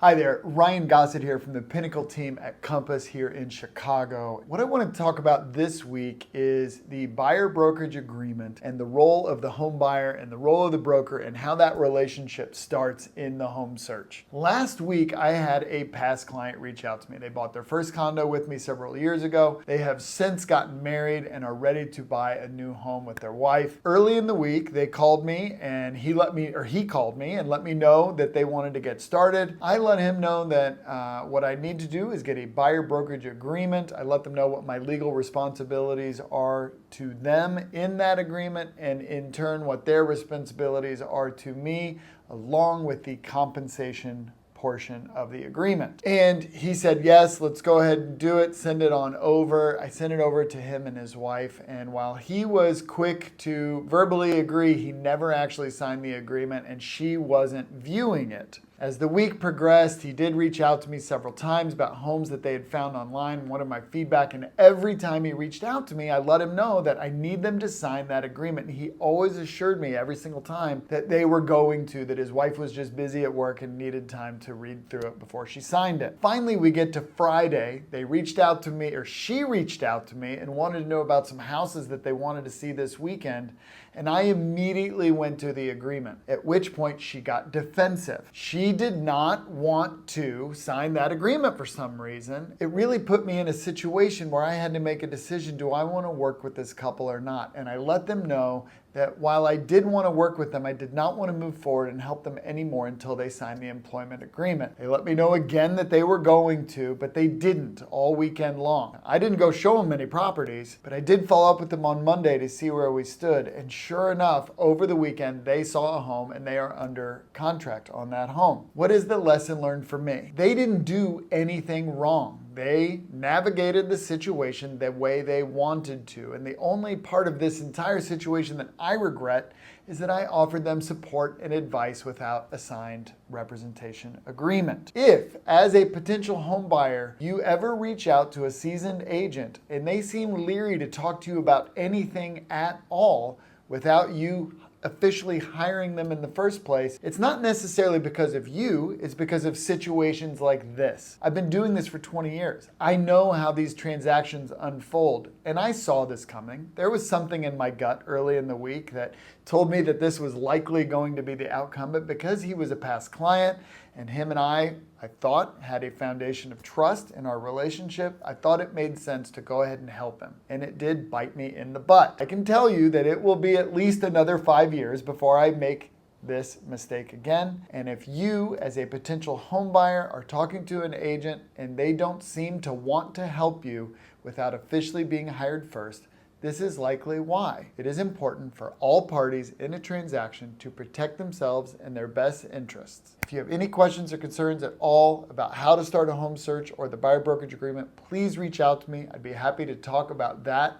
Hi there, Ryan Gossett here from the Pinnacle Team at Compass here in Chicago. What I want to talk about this week is the buyer brokerage agreement and the role of the home buyer and the role of the broker and how that relationship starts in the home search. Last week, I had a past client reach out to me. They bought their first condo with me several years ago. They have since gotten married and are ready to buy a new home with their wife. Early in the week, they called me and he called me and let me know that they wanted to get started. I let him know that what I need to do is get a buyer brokerage agreement. I let them know what my legal responsibilities are to them in that agreement, and in turn what their responsibilities are to me, along with the compensation portion of the agreement. And he said, yes, let's go ahead and do it. Send it on over. I sent it over to him and his wife. And while he was quick to verbally agree, he never actually signed the agreement and she wasn't viewing it. As the week progressed, he did reach out to me several times about homes that they had found online, wanted my feedback, and every time he reached out to me, I let him know that I need them to sign that agreement. And he always assured me every single time that they were going to, that his wife was just busy at work and needed time to read through it before she signed it. Finally, we get to Friday. They reached out to me, or she reached out to me and wanted to know about some houses that they wanted to see this weekend. And I immediately went to the agreement, at which point she got defensive. She did not want to sign that agreement for some reason. It really put me in a situation where I had to make a decision, do I want to work with this couple or not? And I let them know that while I did want to work with them, I did not want to move forward and help them anymore until they signed the employment agreement. They let me know again that they were going to, but they didn't all weekend long. I didn't go show them any properties, but I did follow up with them on Monday to see where we stood. And sure enough, over the weekend, they saw a home and they are under contract on that home. What is the lesson learned for me? They didn't do anything wrong. They navigated the situation the way they wanted to. And the only part of this entire situation that I regret is that I offered them support and advice without a signed representation agreement. If, as a potential home buyer, you ever reach out to a seasoned agent and they seem leery to talk to you about anything at all without you officially hiring them in the first place, it's not necessarily because of you, it's because of situations like this. I've been doing this for 20 years. I know how these transactions unfold, and I saw this coming. There was something in my gut early in the week that told me that this was likely going to be the outcome, but because he was a past client and him and I thought had a foundation of trust in our relationship, I thought it made sense to go ahead and help him. And it did bite me in the butt. I can tell you that it will be at least another 5 years before I make this mistake again. And if you, as a potential home buyer, are talking to an agent and they don't seem to want to help you without officially being hired first, this is likely why. It is important for all parties in a transaction to protect themselves and their best interests. If you have any questions or concerns at all about how to start a home search or the buyer brokerage agreement, please reach out to me. I'd be happy to talk about that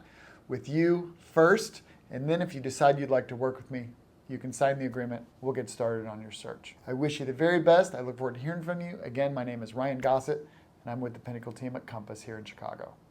with you first. And then if you decide you'd like to work with me, you can sign the agreement. We'll get started on your search. I wish you the very best. I look forward to hearing from you. Again, my name is Ryan Gossett, and I'm with the Pinnacle Team at Compass here in Chicago.